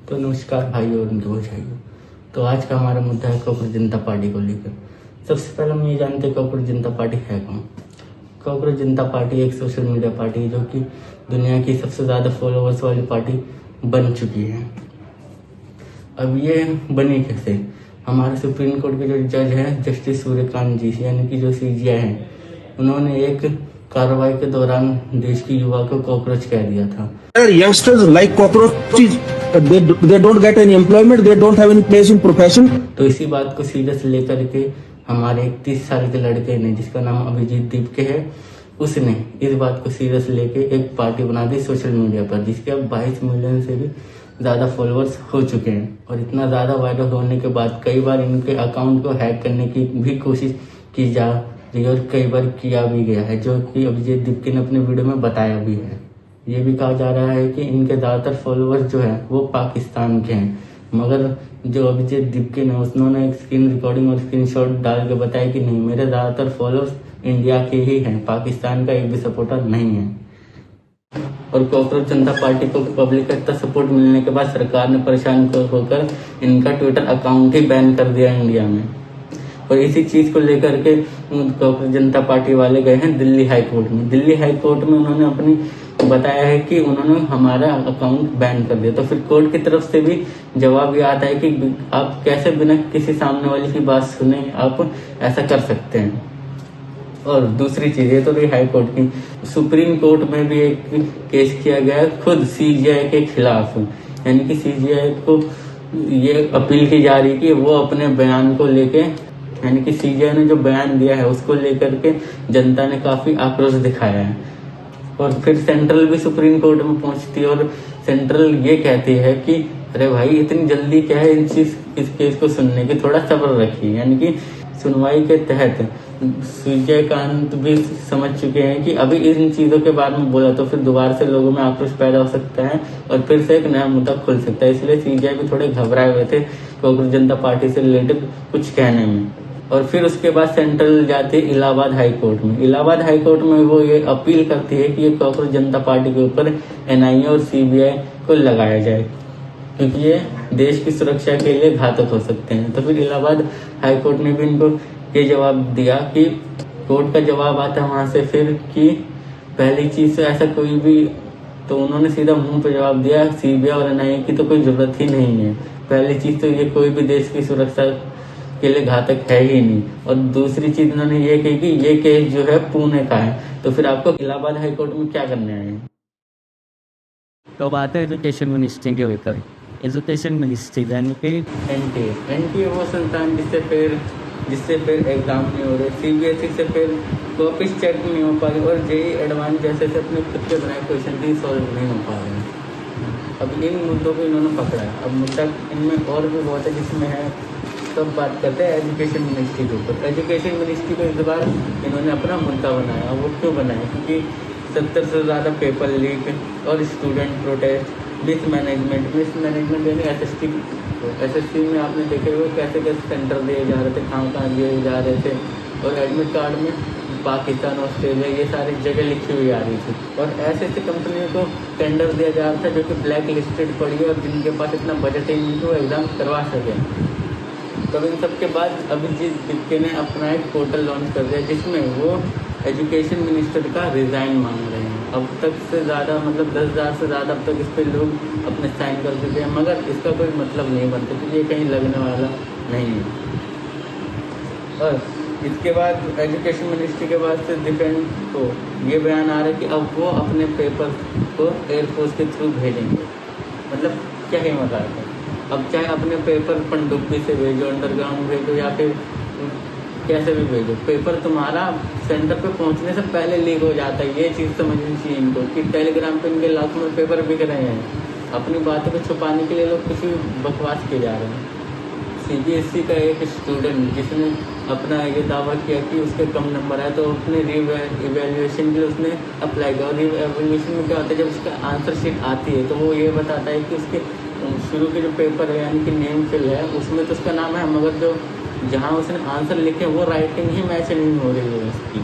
तो नमस्कार भाइयों और उनके भाइयों। तो आज का हमारा मुद्दा है कॉकरोच जनता पार्टी को लेकर। सबसे पहले हम ये जानते हैं कॉकरोच जनता पार्टी है कौन। कॉकरोच जनता पार्टी एक सोशल मीडिया पार्टी है जो कि दुनिया की सबसे ज़्यादा फॉलोअर्स वाली पार्टी बन चुकी है। अब ये बनी कैसे? हमारे सुप्रीम कोर्ट के जो जज हैं जस्टिस सूर्यकांत जी यानी कि जो CJI हैं, उन्होंने एक कार्रवाई के दौरान देश की युवा को कॉकरोच कह दिया था। Youngsters like cockroaches, they don't get any employment, they don't have any place in profession. तो इसी बात को सीरियस लेकर के हमारे 31 साल के लड़के ने, जिसका नाम अभिजीत दीपके है, उसने इस बात को सीरियस लेके एक पार्टी बना दी सोशल मीडिया पर, जिसके अब 22 मिलियन से भी ज़्यादा फॉलोअर्स हो चुके हैं। और इतना ज़्यादा वायरल होने के बाद कई बार इनके अकाउंट को हैक करने की भी कोशिश की जा रही और कई बार किया भी गया है, जो कि अभिजीत दीपके ने अपने वीडियो में बताया भी है। ये भी कहा जा रहा है कि इनके ज़्यादातर फॉलोअर्स जो है वो पाकिस्तान के हैं, मगर जो अभिजीत दीपके ने, उन्होंने एक स्क्रीन रिकॉर्डिंग और स्क्रीनशॉट डाल के बताया कि नहीं, मेरे ज़्यादातर फॉलोअर्स इंडिया के ही हैं, पाकिस्तान का एक भी सपोर्टर नहीं है। और कॉकरोच जनता पार्टी को पब्लिक का इतना सपोर्ट मिलने के बाद सरकार ने परेशान होकर इनका ट्विटर अकाउंट ही बैन कर दिया इंडिया में। और इसी चीज को लेकर के कॉकरोच जनता पार्टी वाले गए हैं दिल्ली हाई कोर्ट में। दिल्ली हाई कोर्ट में उन्होंने अपनी बताया है कि उन्होंने हमारा अकाउंट बैन कर दिया। तो फिर कोर्ट की तरफ से भी जवाब ये आता है कि आप कैसे बिना किसी सामने वाले की बात सुने आप ऐसा कर सकते हैं। और दूसरी चीज, ये तो रही हाई कोर्ट की, सुप्रीम कोर्ट में भी एक केस किया गया है खुद CJI के खिलाफ। यानी कि CJI को ये अपील की जा रही कि वो अपने बयान को लेके, यानी कि CJI ने जो बयान दिया है उसको लेकर के जनता ने काफी आक्रोश दिखाया है। और फिर सेंट्रल भी सुप्रीम कोर्ट में पहुंचती है और सेंट्रल ये कहती है कि अरे भाई इतनी जल्दी क्या है इस केस को सुनने की, थोड़ा सब्र रखिए। यानी कि सुनवाई के तहत सूर्यकांत भी समझ चुके हैं कि अभी इन चीजों के बारे में बोला तो फिर दोबारा से लोगों में आक्रोश पैदा हो सकता है और फिर से एक नया मुद्दा खुल सकता है। इसलिए CJI भी थोड़े घबराए हुए थे कॉकरोच जनता पार्टी से रिलेटेड कुछ कहने में। और फिर उसके बाद सेंट्रल जाती है इलाहाबाद हाई कोर्ट में। इलाहाबाद हाई कोर्ट में वो ये अपील करती है कि ये कॉकरोच जनता पार्टी के ऊपर NIA और CBI को लगाया जाए, क्योंकि ये देश की सुरक्षा के लिए घातक हो सकते हैं। तो फिर इलाहाबाद हाई कोर्ट ने भी इनको ये जवाब दिया कि कोर्ट का जवाब आता है वहां से फिर कि पहली चीज से ऐसा कोई भी, तो उन्होंने सीधा मुंह पे जवाब दिया CBI और NIA की तो कोई जरूरत ही नहीं है। पहली चीज तो ये कोई भी देश की सुरक्षा के लिए घातक है ही नहीं। और दूसरी चीज उन्होंने ये कही कि ये केस जो है पुणे का है, तो फिर आपको इलाहाबाद हाई कोर्ट में क्या करने आए? तो बात है एजुकेशन मिनिस्ट्री के ऊपर। एजुकेशन मिनिस्ट्री यानी कि NTA वो संस्थान जिससे फिर एग्जाम नहीं हो रहे, CBSE से फिर कॉपी चेक नहीं हो पा रही और JEE एडवांस जैसे अपने खुद के बनाए क्वेश्चन भी सॉल्व नहीं हो पा रहे हैं। अब इन मुद्दों को इन्होंने पकड़ा है। अब मुद्दा इनमें और भी बहुत है, जिसमें है सब बात करते हैं एजुकेशन मिनिस्ट्री के ऊपर। एजुकेशन मिनिस्ट्री को इस बार इन्होंने अपना मुद्दा बनाया। वो क्यों बनाया? क्योंकि 70 से ज़्यादा पेपर लीक और स्टूडेंट प्रोटेस्ट, मिसमैनेजमेंट यानी SST में आपने देखे हुए कैसे कैसे सेंटर दिए जा रहे थे, कहाँ दिए जा रहे थे। और एडमिट कार्ड में पाकिस्तान, ऑस्ट्रेलिया ये सारी जगह लिखी हुई आ रही थी। और ऐसे कंपनियों को टेंडर दिया जा रहा था जो कि ब्लैक लिस्टेड पड़ी है और जिनके पास इतना बजट है इनको एग्ज़ाम करवा सके। तब इन सब के बाद अभिजीत दीपके ने अपना एक पोर्टल लॉन्च कर दिया जिसमें वो एजुकेशन मिनिस्टर का रिज़ाइन मांग रहे हैं। अब तक से ज़्यादा 10,000 से ज़्यादा अब तक इस पर लोग अपने साइन कर चुके हैं, मगर इसका कोई मतलब नहीं बनता क्योंकि ये कहीं लगने वाला नहीं है। और इसके बाद एजुकेशन मिनिस्ट्री के बाद से डिफेंस को ये बयान आ रहा है कि अब वो अपने पेपर को एयरफोर्स के थ्रू भेजेंगे। मतलब क्या ही मजाक है। अब चाहे अपने पेपर पनडुब्बी से भेजो, अंडरग्राउंड भेजो या फिर कैसे भी भेजो, पेपर तुम्हारा सेंटर पे पहुंचने से पहले लीक हो जाता है। ये चीज़ समझनी चाहिए इनको कि टेलीग्राम पे इनके लाखों में पेपर बिक रहे हैं। अपनी बातों को छुपाने के लिए लोग कुछ भी बकवास किए जा रहे हैं। CBSE का एक स्टूडेंट जिसने अपना ये दावा किया कि उसके कम नंबर आए तो अपने इवेल्युएशन के लिए उसने अप्लाई किया। और इवेल्युएशन में क्या होता है, जब उसका आंसर शीट आती है तो वो ये बताता है कि उसके शुरू के जो पेपर है यानी कि नेम फिल है उसमें तो उसका नाम है, मगर जो जहाँ उसने आंसर लिखे वो राइटिंग ही मैच नहीं हो रही है उसकी।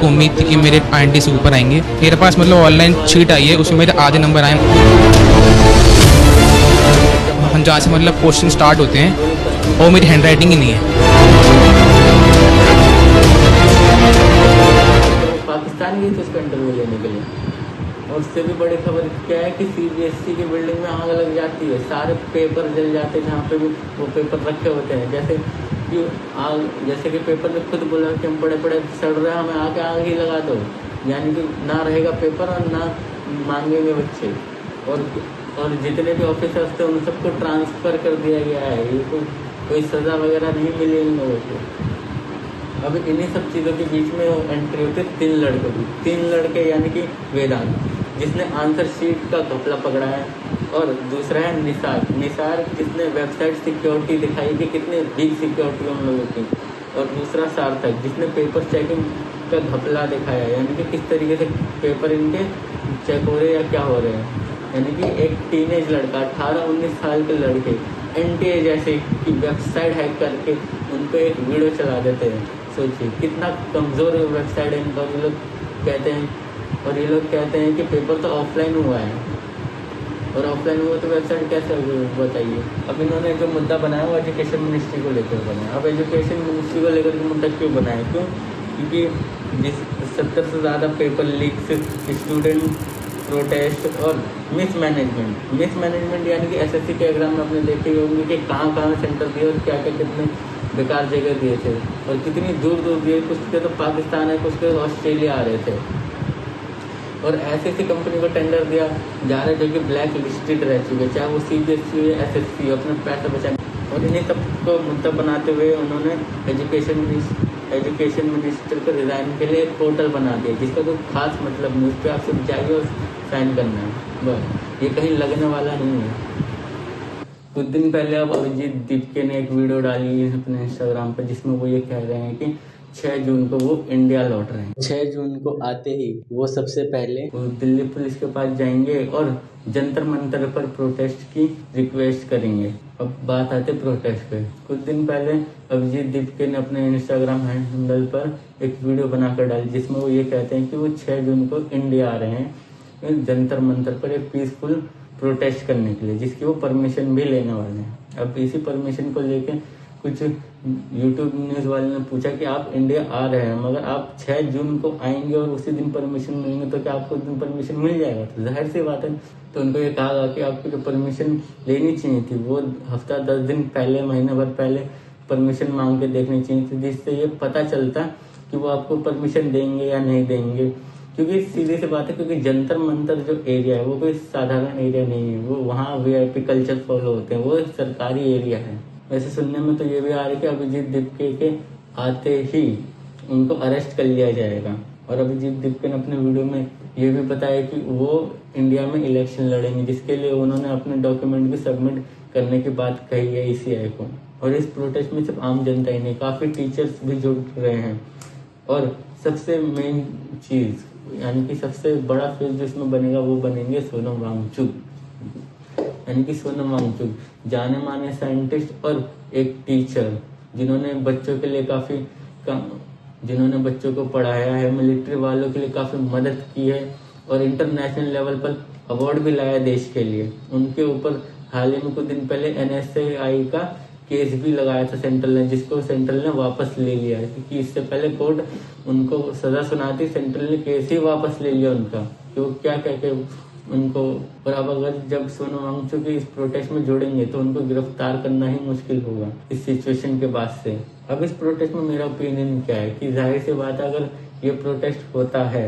को उम्मीद थी कि मेरे INT से ऊपर आएंगे। मेरे पास मतलब ऑनलाइन शीट आई है, उसमें मेरे आधे नंबर आए। जहाँ से मतलब क्वेश्चन स्टार्ट होते हैं वो मेरी हैंड राइटिंग ही नहीं है। पाकिस्तान गई थी उसका इंटरव्यू लेने के लिए, और उससे भी बड़ी खबर क्या है कि CBSE की बिल्डिंग में आग लग जाती है, सारे पेपर जल जाते हैं जहाँ पे भी वो पेपर रखे होते हैं। जैसे कि पेपर में खुद बोला कि हम पढ़े पढ़े सड़ रहे हैं, हमें आके आग ही लगा दो, यानी कि ना रहेगा पेपर और ना मांगेंगे बच्चे। और जितने भी ऑफिसर्स थे उन सबको ट्रांसफ़र कर दिया गया है। ये कोई सज़ा वगैरह नहीं मिली इन लोगों को। अब इन्हीं सब चीज़ों के बीच में एंट्री होती है 3 लड़कों की। 3 लड़के यानी कि वेदांत, जिसने आंसर शीट का घपला पकड़ा है, और दूसरा है निसार जिसने वेबसाइट सिक्योरिटी दिखाई कि कितने बिग सिक्योरिटी उन लोगों की, और दूसरा सार्थक जिसने पेपर चेकिंग का घपला दिखाया, यानी कि किस तरीके से पेपर इनके चेक हो रहे हैं या क्या हो रहे हैं। यानी कि एक टीनेज लड़का 18-19 साल के लड़के NTA जैसे कि वेबसाइट हैक करके उन पर एक वीडियो चला देते हैं। सोचिए कितना कमज़ोर वेबसाइट है इनका। ये लोग कहते हैं कि पेपर तो ऑफलाइन हुआ है, और ऑफलाइन हुआ तो वेबसाइट कैसे होगी बताइए। अब इन्होंने जो मुद्दा बनाया वो एजुकेशन मिनिस्ट्री को लेकर बनाया। अब एजुकेशन मिनिस्ट्री को लेकर मुद्दा क्यों बनाया? क्योंकि जिस 70 से ज़्यादा पेपर लीक्स, स्टूडेंट प्रोटेस्ट और मिसमैनेजमेंट यानी कि SSC के एग्जाम में आपने देखे होंगे कि कहाँ सेंटर दिए और क्या कितने बेकार जगह दिए थे, और कितनी दूर दिए। कुछ के तो पाकिस्तान है, कुछ के ऑस्ट्रेलिया आ रहे थे, और ऐसी कंपनी को टेंडर दिया जा रहा है जो कि ब्लैक लिस्टेड रह चुके, चाहे वो CBSE हो या SSC, अपने पैसा बचाने। और इन्हीं सबको मुद्दा बनाते हुए उन्होंने एजुकेशन मिनिस्टर को रिज़ाइन के लिए एक पोर्टल बना दिया, जिसका कोई खास मतलब नहीं। उस पर आप सिर्फ जाइए और साइन करना है बस, ये कहीं लगने वाला नहीं है। कुछ दिन पहले अब अभिजीत दीपके ने एक वीडियो डाली है अपने इंस्टाग्राम पर, जिसमें वो ये कह रहे हैं कि 6 जून को वो इंडिया लौट रहे हैं। 6 जून को आते ही वो सबसे पहले वो दिल्ली पुलिस के पास जाएंगे और जंतर मंतर पर प्रोटेस्ट की रिक्वेस्ट करेंगे। अब बात आती है प्रोटेस्ट पे। कुछ दिन पहले अभिजीत दीपके ने अपने इंस्टाग्राम हैंडल पर एक वीडियो बनाकर डाली, जिसमें वो ये कहते हैं कि वो 6 जून को इंडिया आ रहे हैं जंतर मंतर पर एक पीसफुल प्रोटेस्ट करने के लिए, जिसकी वो परमिशन भी लेने वाले हैं। अब इसी परमिशन को लेके कुछ यूट्यूब न्यूज़ वाले ने पूछा कि आप इंडिया आ रहे हैं, मगर आप 6 जून को आएंगे और उसी दिन परमिशन मिलेंगे, तो क्या आपको उस दिन परमिशन मिल जाएगा? तो जाहिर सी बात है। तो उनको ये कहा कि आपको जो परमिशन लेनी चाहिए थी वो हफ्ता 10 दिन पहले, महीने भर पहले परमिशन मांग के देखनी चाहिए थी, जिससे ये पता चलता कि वो आपको परमिशन देंगे या नहीं देंगे। क्योंकि सीधी सी बात है, क्योंकि जंतर मंतर जो एरिया है वो कोई साधारण एरिया नहीं है, वो वहाँ VIP कल्चर फॉलो होते हैं, वो सरकारी एरिया है। वैसे सुनने में तो ये भी आ रहा है कि अभिजीत दीपके के आते ही उनको अरेस्ट कर लिया जाएगा। और अभिजीत दीपके ने अपने वीडियो में ये भी बताया कि वो इंडिया में इलेक्शन लड़ेंगे, जिसके लिए उन्होंने अपने डॉक्यूमेंट भी सबमिट करने की बात कही है ECI को। और इस प्रोटेस्ट में सिर्फ आम जनता ही नहीं, काफ़ी टीचर्स भी जुड़ रहे हैं। और सबसे मेन चीज़ यानी कि सबसे बड़ा फेस जो इसमें बनेगा वो बनेंगे सोनम वांगचुक, यानी कि सोनम वांगचुक जाने माने साइंटिस्ट और एक टीचर, जिन्होंने बच्चों के लिए जिन्होंने बच्चों को पढ़ाया है, मिलिट्री वालों के लिए काफ़ी मदद की है और इंटरनेशनल लेवल पर अवार्ड भी लाया देश के लिए। उनके ऊपर हाल ही में कुछ दिन पहले NSAI का केस भी लगाया था सेंट्रल ने, जिसको सेंट्रल ने वापस ले लिया है, क्योंकि इससे पहले कोर्ट उनको सजा सुनाती, सेंट्रल ने केस ही वापस ले लिया उनका, कि वो क्या कह के उनको। और अब अगर जब सोनम वांगचुक इस प्रोटेस्ट में जोड़ेंगे तो उनको गिरफ्तार करना ही मुश्किल होगा इस सिचुएशन के बाद से। अब इस प्रोटेस्ट में मेरा ओपिनियन क्या है कि जाहिर सी बात है, अगर ये प्रोटेस्ट होता है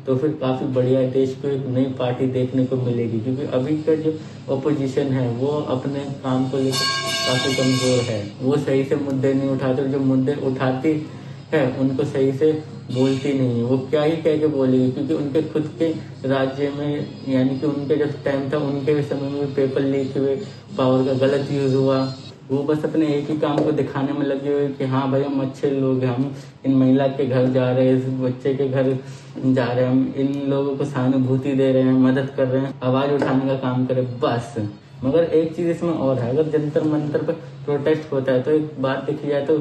तो फिर काफ़ी बढ़िया देश को एक नई पार्टी देखने को मिलेगी, क्योंकि अभी का जो ओपोजिशन है वो अपने काम को लेकर काफ़ी कमज़ोर है। वो सही से मुद्दे नहीं उठाते, जो मुद्दे उठाती है उनको सही से बोलती नहीं है। वो क्या ही कह के बोलेगी, क्योंकि उनके खुद के राज्य में यानी कि उनके जब टाइम था उनके समय में पेपर लीक हुए, पावर का गलत यूज़ हुआ। वो बस अपने एक ही काम को दिखाने में लगे हुए कि हाँ भाई हम अच्छे लोग हैं, हम इन महिला के घर जा रहे हैं, इस बच्चे के घर जा रहे हैं, हम इन लोगों को सहानुभूति दे रहे हैं, मदद कर रहे हैं, आवाज़ उठाने का काम करें बस। मगर एक चीज इसमें और है, अगर जंतर मंतर पर प्रोटेस्ट होता है तो एक बात देखी जाए तो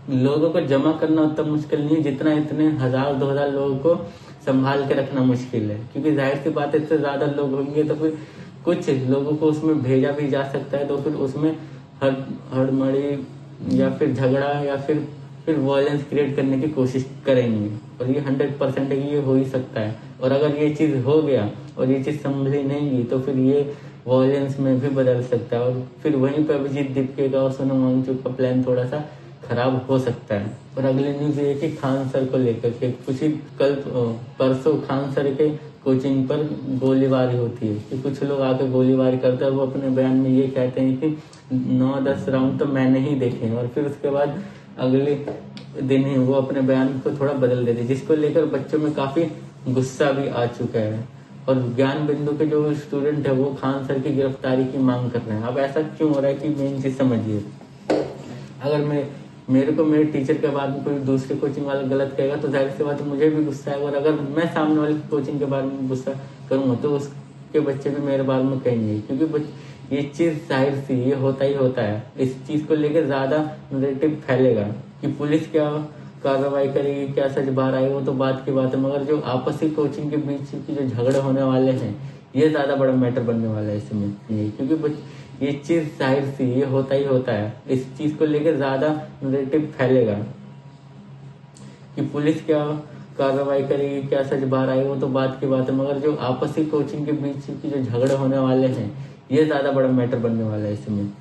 लोगों को जमा करना उतना मुश्किल नहीं है जितना इतने 1000-2000 लोगों को संभाल के रखना मुश्किल है, क्योंकि जाहिर सी बात है, इससे ज्यादा लोग होंगे तो फिर कुछ लोगों को उसमें भेजा भी जा सकता है, तो फिर उसमें हड़बड़ी या फिर झगड़ा या फिर वॉयलेंस क्रिएट करने की कोशिश करेंगे, और ये 100% है कि ये हो ही सकता है। और अगर ये चीज हो गया और ये चीज संभली नहीं गई तो फिर ये वॉयलेंस में भी बदल सकता है, और फिर वहीं पर अभिजीत दीपके का और सोनम वांगचुक का प्लान थोड़ा सा खराब हो सकता है। और अगली न्यूज ये कि खान सर को लेकर के कुछ ही परसों खान सर के कोचिंग पर गोलीबारी होती है कि कुछ लोग आकर गोलीबारी करते हैं, वो अपने बयान में ये कहते हैं कि 9-10 राउंड तो मैंने ही देखे हैं, और फिर उसके बाद अगले दिन ही वो अपने बयान को थोड़ा बदल देते, जिसको लेकर बच्चों में काफी गुस्सा भी आ चुका है। और ज्ञान बिंदु के जो स्टूडेंट है वो खान सर की गिरफ्तारी की मांग कर रहे हैं। अब ऐसा क्यों हो रहा है कि मेन चीज समझिए, अगर मेरे को मेरे टीचर के बारे में कोई दूसरे कोचिंग वाला गलत कहेगा तो जाहिर सी बात है मुझे भी गुस्सा है, और अगर मैं सामने वाले कोचिंग के बारे में गुस्सा करूंगा तो उसके बच्चे भी मेरे बारे में कहेंगे, क्योंकि ये चीज जाहिर सी ये होता ही होता है। इस चीज को लेकर ज्यादा नैरेटिव फैलेगा कि पुलिस क्या कार्रवाई करेगी, क्या सच बाहर आएगा, वो तो बात की बात है, मगर जो आपसी कोचिंग के बीच की जो झगड़े होने वाले हैं ये ज्यादा बड़ा मैटर बनने वाला है इसमें, क्योंकि ये चीज जाहिर सी ये होता ही होता है। इस चीज को लेकर ज्यादा नैरेटिव फैलेगा कि पुलिस क्या कार्रवाई करेगी, क्या सच बाहर आएगा, वो तो बात की बात है, मगर जो आपसी कोचिंग के बीच की जो झगड़े होने वाले हैं ये ज्यादा बड़ा मैटर बनने वाला है इसमें।